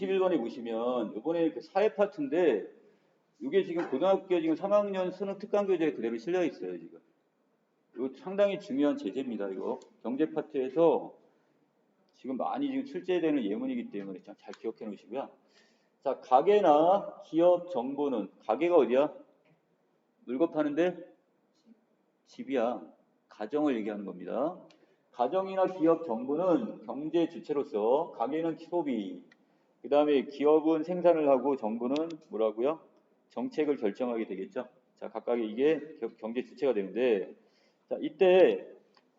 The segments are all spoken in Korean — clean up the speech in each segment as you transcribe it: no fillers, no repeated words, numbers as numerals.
21번에 보시면 이번에 그 사회 파트인데 이게 지금 고등학교 지금 3학년 수능 특강 교재에 그대로 실려 있어요, 지금. 이거 상당히 중요한 제재입니다, 이거. 경제 파트에서 지금 많이 지금 출제되는 예문이기 때문에 잘 기억해 놓으시고요. 자, 가게나 기업 정보는, 가게가 어디야? 물건 파는데 집이야. 가정을 얘기하는 겁니다. 가정이나 기업 정보는 경제 주체로서, 가게는 소비, 그 다음에 기업은 생산을 하고 정부는 뭐라고요? 정책을 결정하게 되겠죠. 자, 각각의 이게 경제 주체가 되는데, 자, 이때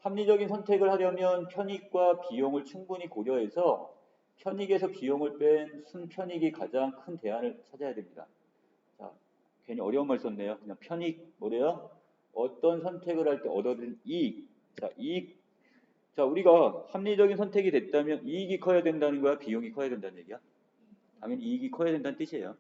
합리적인 선택을 하려면 편익과 비용을 충분히 고려해서 편익에서 비용을 뺀 순편익이 가장 큰 대안을 찾아야 됩니다. 자, 괜히 어려운 말 썼네요. 그냥 편익, 뭐래요? 어떤 선택을 할 때 얻어들인 이익. 자, 이익. 자, 우리가 합리적인 선택이 됐다면 이익이 커야 된다는 거야? 비용이 커야 된다는 얘기야? 당연히 이익이 커야 된다는 뜻이에요.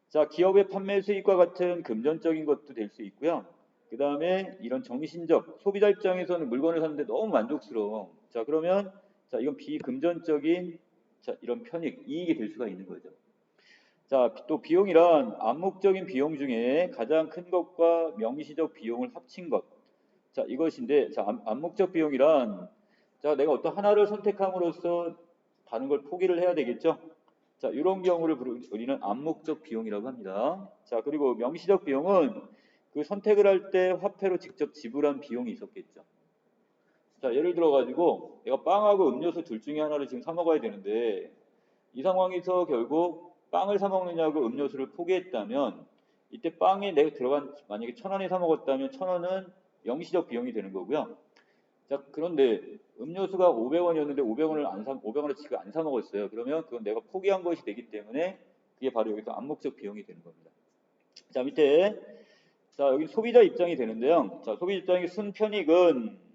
자, 기업의 판매 수익과 같은 금전적인 것도 될 수 있고요. 그 다음에 이런 정신적, 소비자 입장에서는 물건을 샀는데 너무 만족스러워. 자, 그러면 자, 이건 비금전적인 자, 이런 편익, 이익이 될 수가 있는 거죠. 자, 또 비용이란 암묵적인 비용 중에 가장 큰 것과 명시적 비용을 합친 것. 자, 이것인데, 자, 암묵적 비용이란 자, 내가 어떤 하나를 선택함으로써 다른 걸 포기를 해야 되겠죠. 자, 이런 경우를 우리는 암묵적 비용이라고 합니다. 자, 그리고 명시적 비용은 그 선택을 할 때 화폐로 직접 지불한 비용이 있었겠죠. 자, 예를 들어 가지고 내가 빵하고 음료수 둘 중에 하나를 지금 사 먹어야 되는데 이 상황에서 결국 빵을 사 먹느냐고 음료수를 포기했다면 이때 빵에 내가 들어간 만약에 1,000원에 사 먹었다면 1,000원은 명시적 비용이 되는 거고요. 자, 그런데 음료수가 500원이었는데 500원을 지금 안 사 먹었어요. 그러면 그건 내가 포기한 것이 되기 때문에 그게 바로 여기서 암묵적 비용이 되는 겁니다. 자, 밑에 자, 여기 소비자 입장이 되는데요. 자, 소비자 입장의 순편익은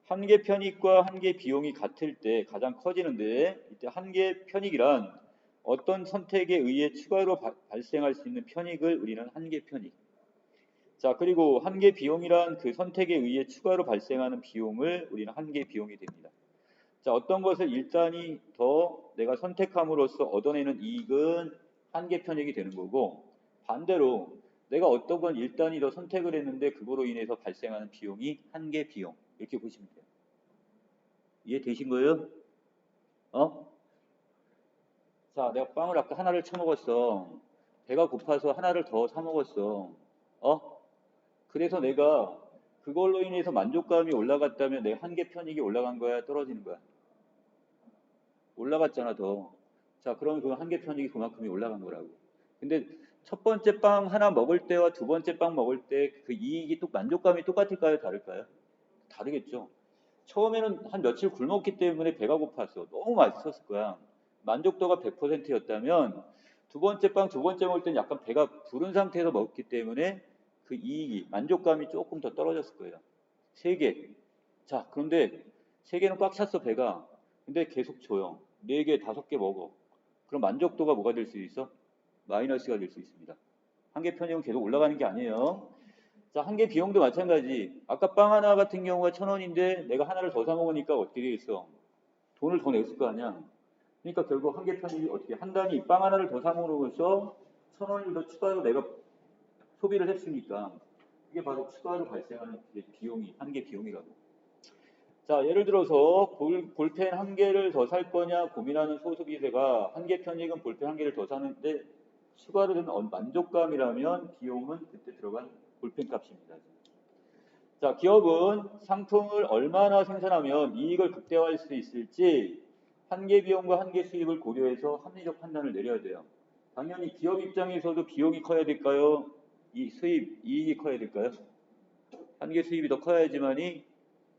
한 개 편익과 한 개 비용이 같을 때 가장 커지는데 이때 한 개 편익이란 어떤 선택에 의해 추가로 발생할 수 있는 편익을 우리는 한 개 편익. 자, 그리고 한 개 비용이란 그 선택에 의해 추가로 발생하는 비용을 우리는 한 개 비용이 됩니다. 자, 어떤 것을 일단이 더 내가 선택함으로써 얻어내는 이익은 한 개 편익이 되는 거고 반대로 내가 어떤 건 일단이 더 선택을 했는데 그거로 인해서 발생하는 비용이 한 개 비용 이렇게 보시면 돼요. 이해되신 거예요? 자, 내가 빵을 아까 하나를 처먹었어. 배가 고파서 하나를 더 사 먹었어. 그래서 내가 그걸로 인해서 만족감이 올라갔다면 내 한 개 편익이 올라간 거야? 떨어지는 거야? 올라갔잖아, 더. 자, 그러면 그 한 개 편익이 그만큼이 올라간 거라고. 근데 첫 번째 빵 하나 먹을 때와 두 번째 빵 먹을 때 그 이익이 만족감이 똑같을까요? 다를까요? 다르겠죠. 처음에는 한 며칠 굶었기 때문에 배가 고팠어. 너무 맛있었을 거야. 만족도가 100%였다면 두 번째 빵, 두 번째 먹을 때는 약간 배가 부른 상태에서 먹었기 때문에 그 이익이, 만족감이 조금 더 떨어졌을 거예요. 세 개. 자, 그런데 세 개는 꽉 찼어, 배가. 근데 계속 줘요. 네 개, 다섯 개 먹어. 그럼 만족도가 뭐가 될 수 있어? 마이너스가 될 수 있습니다. 한 개 편익은 계속 올라가는 게 아니에요. 자, 한 개 비용도 마찬가지. 아까 빵 하나 같은 경우가 1,000원인데 내가 하나를 더 사 먹으니까 어떻게 되겠어? 돈을 더 냈을 거 아니야. 그러니까 결국 한 개 편익이 어떻게 한 단위 빵 하나를 더 사 먹으면서 1,000원을 더 추가로 내가 소비를 했으니까 이게 바로 추가로 발생하는 비용이 한 개 비용이라고. 자, 예를 들어서 볼펜 한 개를 더 살 거냐 고민하는 소수기세가 한 개 편익은 볼펜 한 개를 더 사는데 추가로 된 만족감이라면 비용은 그때 들어간 볼펜 값입니다. 자, 기업은 상품을 얼마나 생산하면 이익을 극대화할 수 있을지 한 개 비용과 한 개 수입을 고려해서 합리적 판단을 내려야 돼요. 당연히 기업 입장에서도 비용이 커야 될까요? 이익이 커야 될까요? 한 개 수입이 더 커야지만이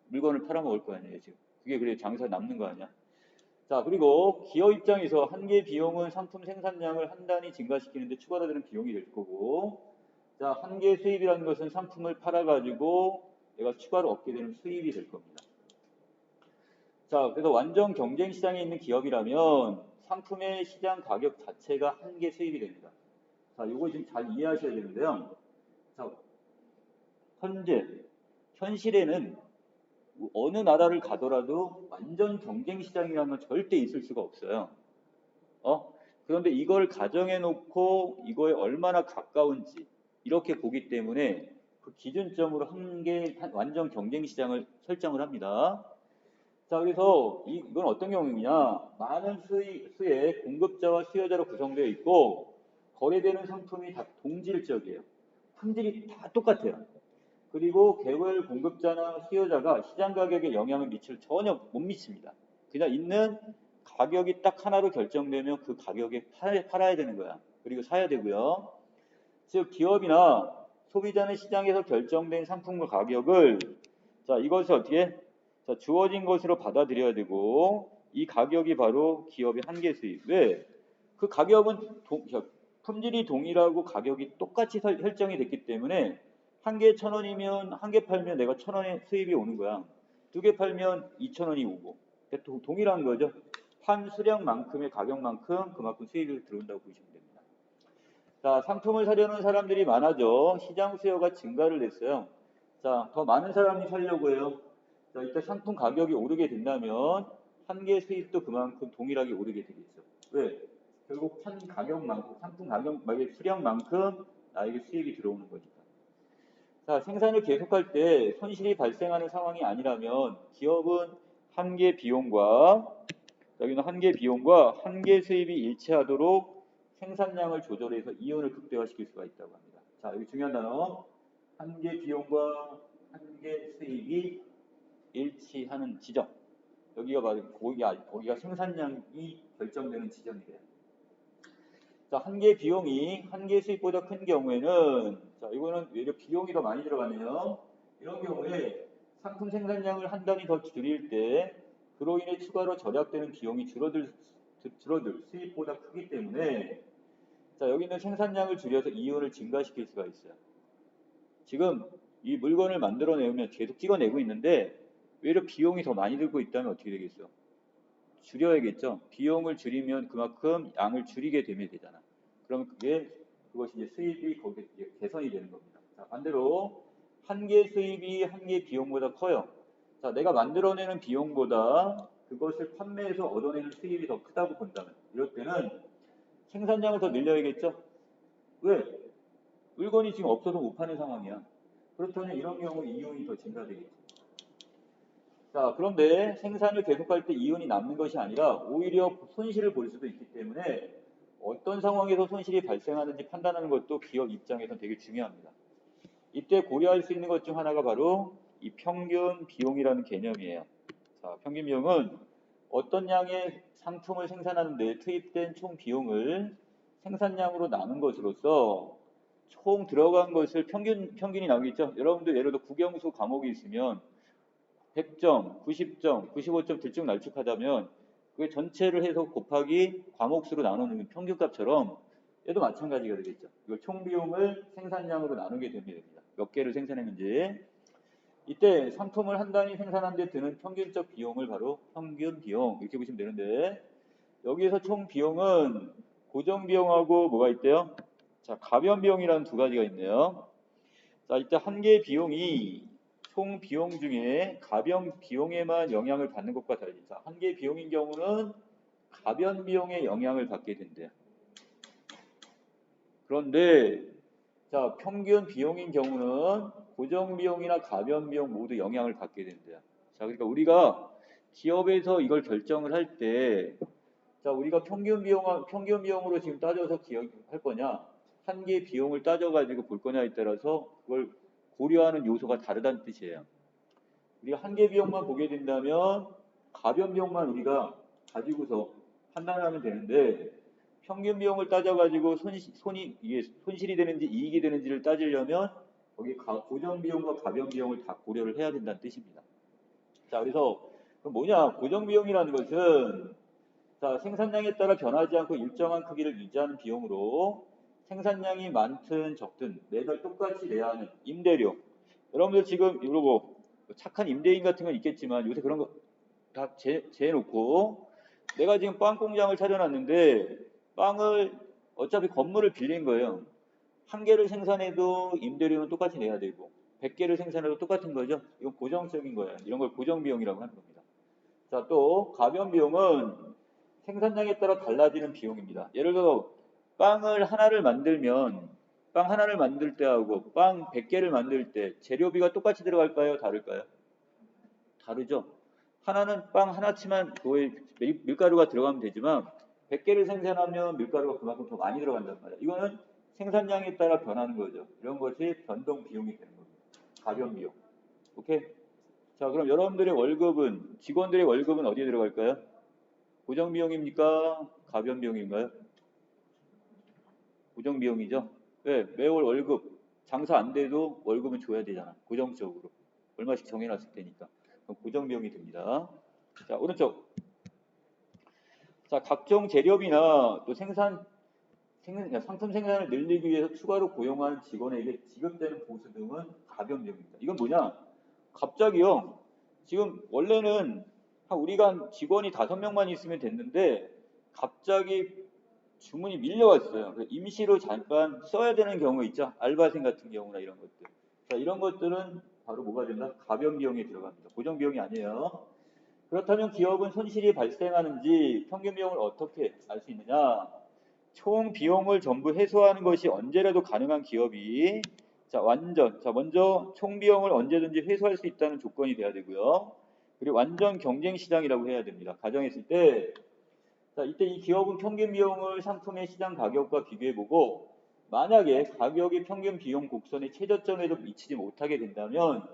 물건을 팔아먹을 거 아니에요, 지금. 그게 그래 장사 남는 거 아니야? 자, 그리고 기업 입장에서 한 개 비용은 상품 생산량을 한 단위 증가시키는데 추가로 드는 비용이 될 거고, 자, 한 개 수입이라는 것은 상품을 팔아가지고 내가 추가로 얻게 되는 수입이 될 겁니다. 자, 그래서 완전 경쟁 시장에 있는 기업이라면 상품의 시장 가격 자체가 한 개 수입이 됩니다. 자, 이거 지금 잘 이해하셔야 되는데요. 자, 현실에는 어느 나라를 가더라도 완전 경쟁 시장이라는 건 절대 있을 수가 없어요. 그런데 이걸 가정해 놓고 이거에 얼마나 가까운지 이렇게 보기 때문에 그 기준점으로 완전 경쟁 시장을 설정을 합니다. 자, 그래서 이건 어떤 경우냐? 많은 수의 공급자와 수요자로 구성되어 있고 거래되는 상품이 다 동질적이에요. 품질이 다 똑같아요. 그리고 개별 공급자나 수요자가 시장 가격에 영향을 전혀 못 미칩니다. 그냥 있는 가격이 딱 하나로 결정되면 그 가격에 팔아야 되는 거야. 그리고 사야 되고요. 즉 기업이나 소비자는 시장에서 결정된 상품과 가격을 이것을 어떻게 주어진 것으로 받아들여야 되고 이 가격이 바로 기업의 한계 수입. 왜? 그 가격은 품질이 동일하고 가격이 똑같이 설정이 됐기 때문에 한 개 1,000원이면 한 개 팔면 내가 1,000원의 수입이 오는 거야. 두 개 팔면 2,000원이 오고. 동일한 거죠. 판 수량만큼의 가격만큼 그만큼 수입이 들어온다고 보시면 됩니다. 자, 상품을 사려는 사람들이 많아져 시장 수요가 증가를 했어요. 자, 더 많은 사람이 사려고 해요. 자, 이때 상품 가격이 오르게 된다면 한 개 수입도 그만큼 동일하게 오르게 되겠죠. 왜? 결국 판 가격만큼, 상품 가격, 수량만큼 나에게 수입이 들어오는 거니까. 자, 생산을 계속할 때 손실이 발생하는 상황이 아니라면 기업은 한계 비용과 여기는 한계 비용과 한계 수입이 일치하도록 생산량을 조절해서 이윤을 극대화시킬 수가 있다고 합니다. 자, 여기 중요한 단어 한계 비용과 한계 수입이 일치하는 지점. 여기가 바로 거기가 생산량이 결정되는 지점이래요. 자, 한계 비용이 한계 수입보다 큰 경우에는 이거는 외려 비용이 더 많이 들어가네요. 이런 경우에 상품 생산량을 한 단위 더 줄일 때 그로 인해 추가로 절약되는 비용이 줄어들 수입보다 크기 때문에 여기는 생산량을 줄여서 이윤을 증가시킬 수가 있어요. 지금 이 물건을 만들어내면 계속 찍어내고 있는데 외려 비용이 더 많이 들고 있다면 어떻게 되겠어? 줄여야겠죠. 비용을 줄이면 그만큼 양을 줄이게 되면 되잖아. 그러면 그것이 이제 수입이 거기에 개선이 되는 겁니다. 자, 반대로 한계 수입이 한계 비용보다 커요. 자, 내가 만들어내는 비용보다 그것을 판매해서 얻어내는 수입이 더 크다고 본다면 이럴 때는 생산량을 더 늘려야겠죠. 왜? 물건이 지금 없어서 못 파는 상황이야. 그렇다면 이런 경우 이윤이 더 증가되겠죠. 자, 그런데 생산을 계속할 때 이윤이 남는 것이 아니라 오히려 손실을 볼 수도 있기 때문에 어떤 상황에서 손실이 발생하는지 판단하는 것도 기업 입장에서는 되게 중요합니다. 이때 고려할 수 있는 것 중 하나가 바로 이 평균 비용이라는 개념이에요. 자, 평균 비용은 어떤 양의 상품을 생산하는 데 투입된 총 비용을 생산량으로 나눈 것으로서 총 들어간 것을 평균이 나오겠죠. 여러분들 예를 들어 국영수 과목이 있으면 100점, 90점, 95점 들쭉날쭉하다면 그게 전체를 해서 곱하기 과목수로 나누는 평균값처럼 얘도 마찬가지가 되겠죠. 이걸 총비용을 생산량으로 나누게 됩니다. 몇 개를 생산했는지. 이때 상품을 한 단위 생산하는 데 드는 평균적 비용을 바로 평균 비용 이렇게 보시면 되는데 여기에서 총 비용은 고정 비용하고 뭐가 있대요? 자, 가변 비용이라는 두 가지가 있네요. 자, 이때 한 개의 비용이 총 비용 중에 가변 비용에만 영향을 받는 것과 달리 한 개의 비용인 경우는 가변 비용에 영향을 받게 된대요. 그런데 자, 평균 비용인 경우는 고정 비용이나 가변 비용 모두 영향을 받게 된대요. 자, 그러니까 우리가 기업에서 이걸 결정을 할 때 자, 우리가 평균 비용으로 지금 따져서 기억할 거냐, 한 개의 비용을 따져가지고 볼 거냐에 따라서 그걸 고려하는 요소가 다르다는 뜻이에요. 우리가 한 개 비용만 보게 된다면 가변 비용만 우리가 가지고서 판단하면 되는데 평균 비용을 따져가지고 이게 손실이 되는지 이익이 되는지를 따지려면 거기 고정 비용과 가변 비용을 다 고려를 해야 된다는 뜻입니다. 자, 그래서 그럼 뭐냐? 고정 비용이라는 것은 자, 생산량에 따라 변하지 않고 일정한 크기를 유지하는 비용으로 생산량이 많든 적든 매달 똑같이 내야 하는 임대료. 여러분들 지금 이거 뭐 착한 임대인 같은 건 있겠지만 요새 그런 거 다 재놓고 내가 지금 빵 공장을 차려놨는데 빵을 어차피 건물을 빌린 거예요. 한 개를 생산해도 임대료는 똑같이 내야 되고 100개를 생산해도 똑같은 거죠. 이건 고정적인 거예요. 이런 걸 고정 비용이라고 하는 겁니다. 자, 또 가변 비용은 생산량에 따라 달라지는 비용입니다. 예를 들어 빵을 하나를 만들면 빵 하나를 만들 때하고 빵 100개를 만들 때 재료비가 똑같이 들어갈까요? 다를까요? 다르죠. 하나는 빵 하나치만 그거에 밀가루가 들어가면 되지만 100개를 생산하면 밀가루가 그만큼 더 많이 들어간단 말이야. 이거는 생산량에 따라 변하는 거죠. 이런 것이 변동 비용이 되는 겁니다. 가변 비용. 오케이? 자, 그럼 여러분들의 월급은 직원들의 월급은 어디에 들어갈까요? 고정 비용입니까? 가변 비용인가요? 고정 비용이죠. 네, 매월 월급 장사 안 돼도 월급은 줘야 되잖아. 고정적으로 얼마씩 정해놨을 테니까. 그럼 고정 비용이 됩니다. 자, 오른쪽. 자, 각종 재료비나 또 상품 생산을 늘리기 위해서 추가로 고용한 직원에게 지급되는 보수 등은 가변 비용입니다. 이건 뭐냐? 갑자기요. 지금 원래는 우리가 직원이 5명만 있으면 됐는데 갑자기 주문이 밀려왔어요. 임시로 잠깐 써야 되는 경우 있죠. 알바생 같은 경우나 이런 것들. 자, 이런 것들은 바로 뭐가 된다? 가변 비용에 들어갑니다. 고정 비용이 아니에요. 그렇다면 기업은 손실이 발생하는지 평균 비용을 어떻게 알 수 있느냐? 총 비용을 전부 해소하는 것이 언제라도 가능한 기업이 먼저 총 비용을 언제든지 회수할 수 있다는 조건이 돼야 되고요. 그리고 완전 경쟁 시장이라고 해야 됩니다. 가정했을 때 이때 이 기업은 평균 비용을 상품의 시장 가격과 비교해보고 만약에 가격이 평균 비용 곡선의 최저점에도 미치지 못하게 된다면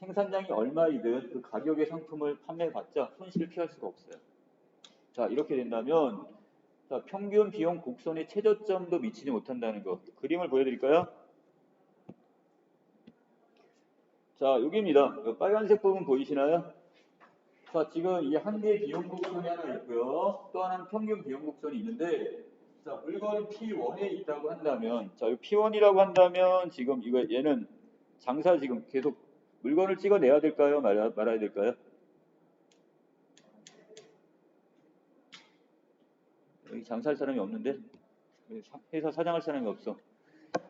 생산량이 얼마이든 그 가격의 상품을 판매해봤자 손실을 피할 수가 없어요. 자, 이렇게 된다면 평균 비용 곡선의 최저점도 미치지 못한다는 거. 그림을 보여드릴까요? 자, 여기입니다. 빨간색 부분 보이시나요? 자, 지금 이 한 개의 비용 곡선이 하나 있고요. 또 하나는 평균 비용 곡선이 있는데, 자, 물건은 P1에 있다고 한다면, 자, 이 P1이라고 한다면 지금 얘는 장사 지금 계속 물건을 찍어내야 될까요? 말아야 될까요? 여기 장사할 사람이 없는데? 회사 사장할 사람이 없어.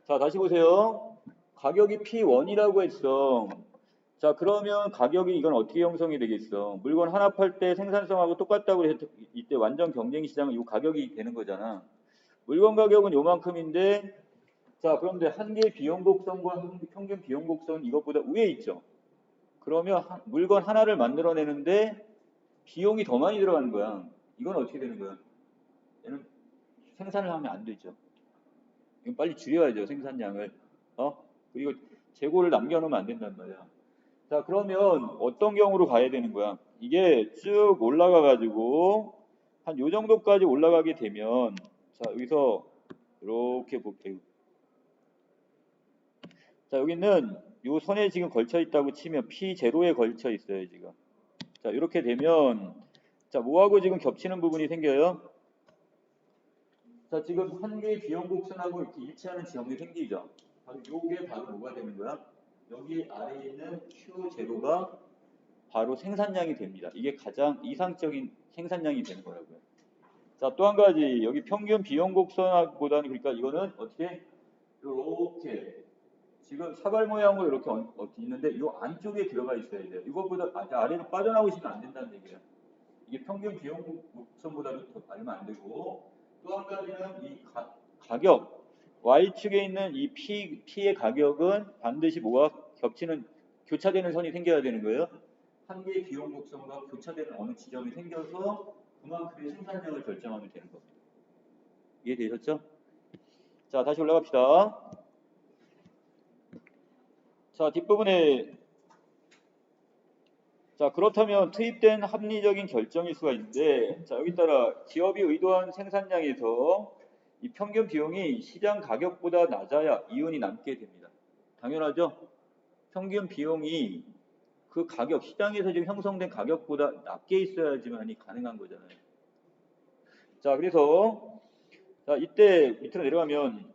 자, 다시 보세요. 가격이 P1이라고 했어. 자, 그러면 가격이 이건 어떻게 형성이 되겠어? 물건 하나 팔 때 생산성하고 똑같다고 해서 이때 완전 경쟁 시장은 이 가격이 되는 거잖아. 물건 가격은 요만큼인데, 자, 그런데 한 개의 비용 곡선과 평균 비용 곡선 이것보다 위에 있죠. 그러면 물건 하나를 만들어내는데 비용이 더 많이 들어가는 거야. 이건 어떻게 되는 거야? 얘는 생산을 하면 안 되죠. 이건 빨리 줄여야죠, 생산량을. 그리고 재고를 남겨놓으면 안 된단 말이야. 자, 그러면 어떤 경우로 가야 되는 거야? 이게 쭉 올라가가지고 한 요 정도까지 올라가게 되면, 자, 여기서 이렇게 볼게요. 자, 여기는 요 선에 지금 걸쳐 있다고 치면 P0에 걸쳐 있어요, 지금. 자, 이렇게 되면, 자, 뭐하고 지금 겹치는 부분이 생겨요? 자, 지금 한 개의 비용 곡선하고 이렇게 일치하는 지점이 생기죠. 바로 요게 바로 뭐가 되는 거야? 여기 아래에 있는 Q0가 바로 생산량이 됩니다. 이게 가장 이상적인 생산량이 되는 거라고요. 자, 또 한 가지 여기 평균 비용 곡선보다는 그러니까 이거는 어떻게 이렇게 지금 사발 모양으로 이렇게 있는데 이 안쪽에 들어가 있어야 돼요. 이것보다 아래로 빠져나오시면 안 된다는 얘기예요. 이게 평균 비용 곡선보다는 더 알면 안 되고 또 한 가지는 이 가격 Y축에 있는 이 P의 가격은 반드시 뭐가 교차되는 선이 생겨야 되는 거예요. 한 개의 비용 곡선과 교차되는 어느 지점이 생겨서 그만큼의 생산량을 결정하면 되는 겁니다. 이해되셨죠? 자, 다시 올라갑시다. 자, 뒷부분에 자, 그렇다면 투입된 합리적인 결정일 수가 있는데 자, 여기 따라 기업이 의도한 생산량에서 이 평균 비용이 시장 가격보다 낮아야 이윤이 남게 됩니다. 당연하죠? 평균 비용이 그 가격, 시장에서 지금 형성된 가격보다 낮게 있어야지만이 가능한 거잖아요. 자, 그래서 자, 이때 밑으로 내려가면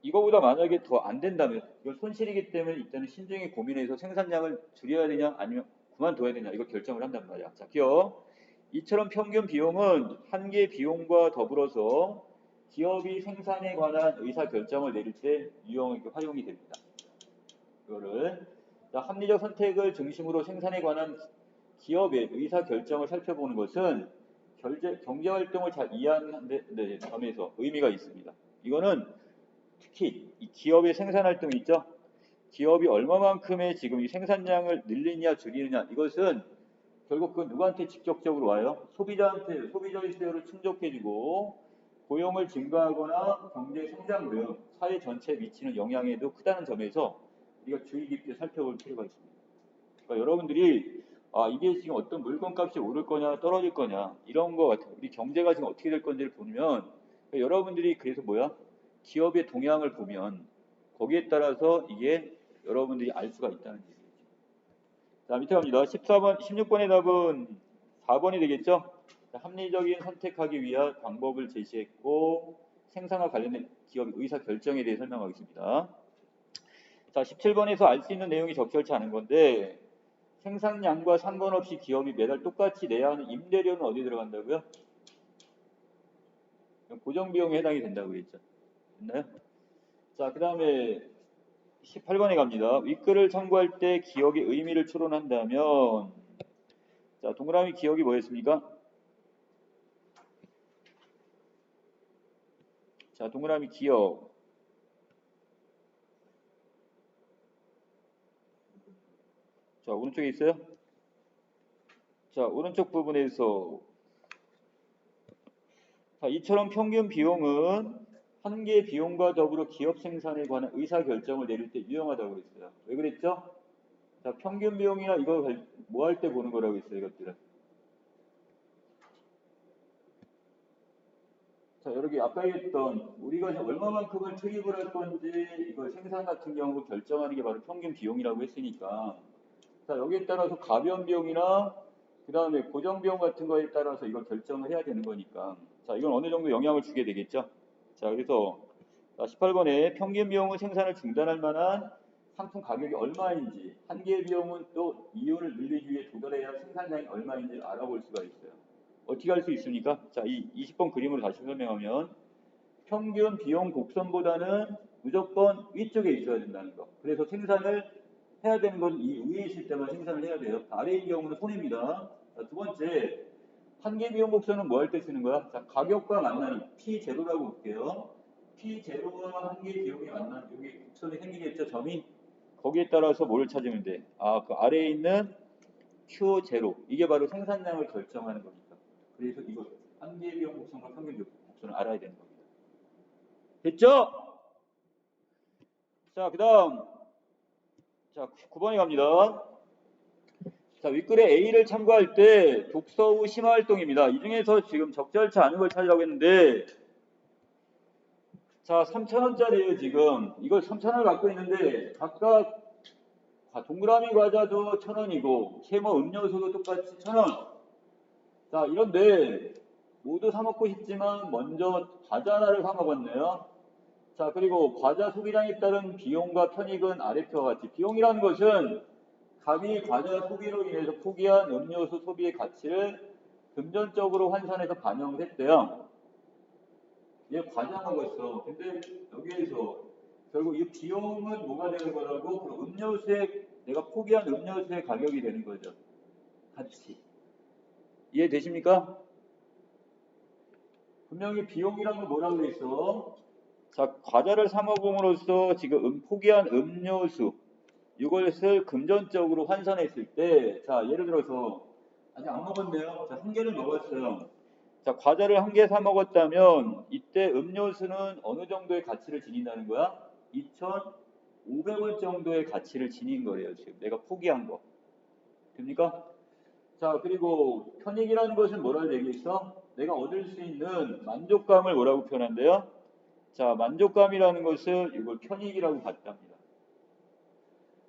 이거보다 만약에 더 안 된다면 이건 손실이기 때문에 이때는 신중히 고민해서 생산량을 줄여야 되냐 아니면 그만둬야 되냐 이걸 결정을 한단 말이야. 자, 기억. 이처럼 평균 비용은 한 개의 비용과 더불어서 기업이 생산에 관한 의사결정을 내릴 때 유용하게 활용이 됩니다. 이거를 자, 합리적 선택을 중심으로 생산에 관한 기업의 의사결정을 살펴보는 것은 경제 활동을 잘 이해하는 점에서 의미가 있습니다. 이거는 특히 이 기업의 생산 활동이 있죠. 기업이 얼마만큼의 지금 이 생산량을 늘리냐 줄이느냐, 이것은 결국 그 누구한테 직접적으로 와요? 소비자한테, 소비자의 수요를 충족해주고 고용을 증가하거나 경제 성장 등 사회 전체에 미치는 영향에도 크다는 점에서 우리가 주의 깊게 살펴볼 필요가 있습니다. 그러니까 여러분들이 이게 지금 어떤 물건값이 오를 거냐 떨어질 거냐 이런 거 같아요. 우리 경제가 지금 어떻게 될 건지를 보면, 그러니까 여러분들이 그래서 기업의 동향을 보면 거기에 따라서 이게 여러분들이 알 수가 있다는 얘기죠. 자, 밑에 갑니다. 16번의 답은 4번이 되겠죠? 합리적인 선택하기 위한 방법을 제시했고 생산과 관련된 기업의 의사 결정에 대해 설명하겠습니다. 자, 17번에서 알 수 있는 내용이 적절치 않은 건데, 생산량과 상관없이 기업이 매달 똑같이 내야 하는 임대료는 어디 들어간다고요? 고정비용에 해당이 된다고 했죠. 됐나요? 자, 그 다음에 18번에 갑니다. 윗글을 참고할 때 기억의 의미를 추론한다면, 자, 동그라미 기억이 뭐였습니까? 자, 동그라미 기억. 자, 오른쪽에 있어요? 자, 오른쪽 부분에서, 자, 이처럼 평균 비용은 한 개의 비용과 더불어 기업 생산에 관한 의사결정을 내릴 때 유용하다고 그랬어요. 왜 그랬죠? 자, 평균 비용이나 이거 뭐 할 때 보는 거라고 했어요, 이것들은. 자, 여기 아까 얘기했던 우리가 얼마만큼을 투입을 할 건지 이걸 생산 같은 경우 결정하는 게 바로 평균 비용이라고 했으니까, 자, 여기에 따라서 가변 비용이나 그 다음에 고정 비용 같은 거에 따라서 이걸 결정을 해야 되는 거니까, 자, 이건 어느 정도 영향을 주게 되겠죠. 자, 그래서 18번에 평균 비용은 생산을 중단할 만한 상품 가격이 얼마인지, 한 개의 비용은 또 이윤을 늘리기 위해 도달해야 생산량이 얼마인지를 알아볼 수가 있어요. 어떻게 할 수 있습니까? 자, 이 20번 그림으로 다시 설명하면, 평균 비용 곡선보다는 무조건 위쪽에 있어야 된다는 거. 그래서 생산을 해야 되는 건 이 위에 있을 때만 생산을 해야 돼요. 아래인 경우는 손해입니다. 자, 두 번째, 한계 비용 곡선은 뭐 할 때 쓰는 거야? 자, 가격과 만나는 P0라고 볼게요. P0와 한계 비용이 만나는 여기 곡선이 생기겠죠, 점이? 거기에 따라서 뭘 찾으면 돼? 그 아래에 있는 Q0. 이게 바로 생산량을 결정하는 겁니다. 그래서 이거 한계 비용 곡선과 평균 비용 곡선을 알아야 되는 겁니다. 됐죠? 자, 그 다음. 자, 9번에 갑니다. 자, 윗글에 A를 참고할 때 독서 후 심화 활동입니다. 이 중에서 지금 적절치 않은 걸 찾으라고 했는데, 자, 3,000원짜리예요, 지금. 이걸 3,000원을 갖고 있는데, 각각 동그라미 과자도 1,000원이고, 세모 음료수도 똑같이 1,000원. 자, 이런데, 모두 사먹고 싶지만, 먼저 과자 하나를 사먹었네요. 자, 그리고 과자 소비량에 따른 비용과 편익은 아래표와 같이, 비용이라는 것은 갑이 과자 소비로 인해서 포기한 음료수 소비의 가치를 금전적으로 환산해서 반영을 했대요. 얘 과자 먹었어. 근데 여기에서 결국 이 비용은 뭐가 되는 거라고? 그럼 음료수의, 내가 포기한 음료수의 가격이 되는 거죠. 가치. 이해되십니까? 분명히 비용이란 건 뭐라고 돼 있어? 자, 과자를 사 먹음으로써 지금 포기한 음료수, 이것을 금전적으로 환산했을 때, 자, 예를 들어서 아직 안 먹었네요. 자, 한 개를 먹었어요. 자, 과자를 한 개 사 먹었다면 이때 음료수는 어느 정도의 가치를 지닌다는 거야? 2,500원 정도의 가치를 지닌 거예요. 지금 내가 포기한 거. 됩니까? 자, 그리고 편익이라는 것은 뭐라고 얘기했어? 내가 얻을 수 있는 만족감을 뭐라고 표현한대요? 자, 만족감이라는 것을 이걸 편익이라고 봤답니다.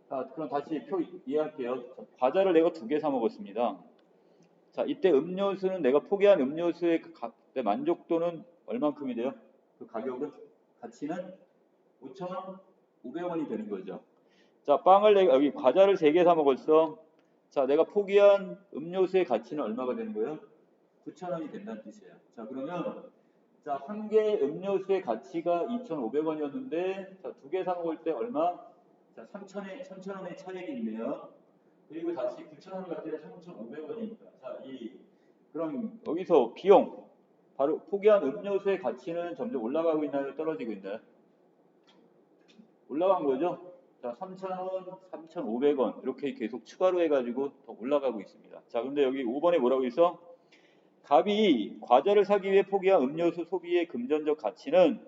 자, 그럼 다시 표 이해할게요. 자, 과자를 내가 2개 사 먹었습니다. 자, 이때 음료수는 내가 포기한 음료수의 만족도는 얼만큼이 돼요? 그 가격은? 가치는 5,500원이 되는 거죠. 자, 여기 과자를 3개 사 먹었어. 자, 내가 포기한 음료수의 가치는 얼마가 되는 거예요? 9,000원이 된다는 뜻이에요. 자, 그러면 자, 한 개의 음료수의 가치가 2,500원이었는데, 자, 2개 사 먹을 때 얼마? 자, 3,000원의 차익이 있네요. 그리고 다시 9,000원을 갖다 3,500원이니까. 자, 이 그럼 여기서 비용, 바로 포기한 음료수의 가치는 점점 올라가고 있나요? 떨어지고 있나요? 올라간 거죠? 자, 3,000원, 3,500원 이렇게 계속 추가로 해가지고 더 올라가고 있습니다. 자, 근데 여기 5번에 뭐라고 있어? 갑이 과자를 사기 위해 포기한 음료수 소비의 금전적 가치는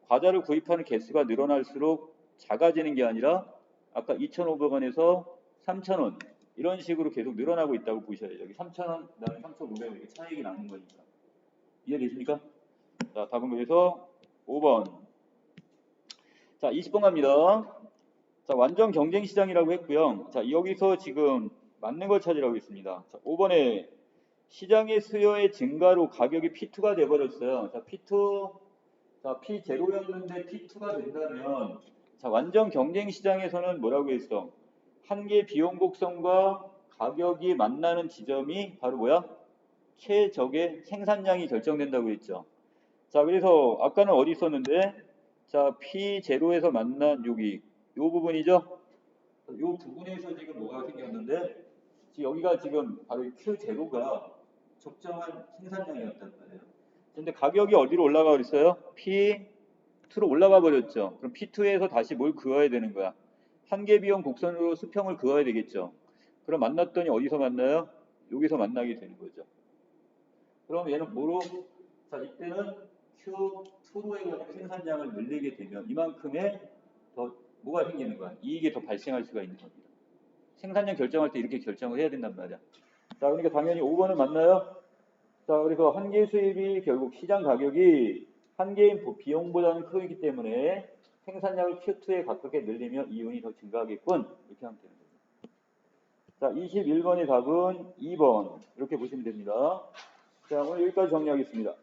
과자를 구입하는 개수가 늘어날수록 작아지는 게 아니라 아까 2,500원에서 3,000원 이런 식으로 계속 늘어나고 있다고 보셔야죠. 여기 3,000원, 그다음에 3,500원 이렇게 차익이 나는 거니까. 이해되십니까? 자, 답은 그래서 5번. 자, 20번 갑니다. 자, 완전 경쟁 시장이라고 했고요. 자, 여기서 지금 맞는 걸 찾으라고 했습니다. 자, 5번에 시장의 수요의 증가로 가격이 P2가 돼버렸어요. 자, P2, 자, P0였는데 P2가 된다면, 자, 완전 경쟁 시장에서는 뭐라고 했어? 한계 비용 곡선과 가격이 만나는 지점이 바로 뭐야? 최적의 생산량이 결정된다고 했죠. 자, 그래서 아까는 어디 있었는데, 자, P0에서 만난 여기, 요 부분이죠? 요 부분에서 지금 뭐가 생겼는데, 지금 여기가 지금 바로 Q0가 적정한 생산량이었단 말이에요. 근데 가격이 어디로 올라가 버렸어요? P2로 올라가 버렸죠. 그럼 P2에서 다시 뭘 그어야 되는 거야? 한계 비용 곡선으로 수평을 그어야 되겠죠. 그럼 만났더니 어디서 만나요? 여기서 만나게 되는 거죠. 그럼 얘는 뭐로? 자, 이때는 Q2로 해가지고 생산량을 늘리게 되면 이만큼의 더 뭐가 생기는 거야? 이익이 더 발생할 수가 있는 겁니다. 생산량 결정할 때 이렇게 결정을 해야 된단 말이야. 자, 그러니까 당연히 5번은 맞나요? 자, 그래서 한계 수입이 결국 시장 가격이 한계인 비용보다는 크기 때문에 생산량을 Q2에 가깝게 늘리면 이윤이 더 증가하겠군. 이렇게 하면 되는 거죠. 자, 21번의 답은 2번. 이렇게 보시면 됩니다. 자, 오늘 여기까지 정리하겠습니다.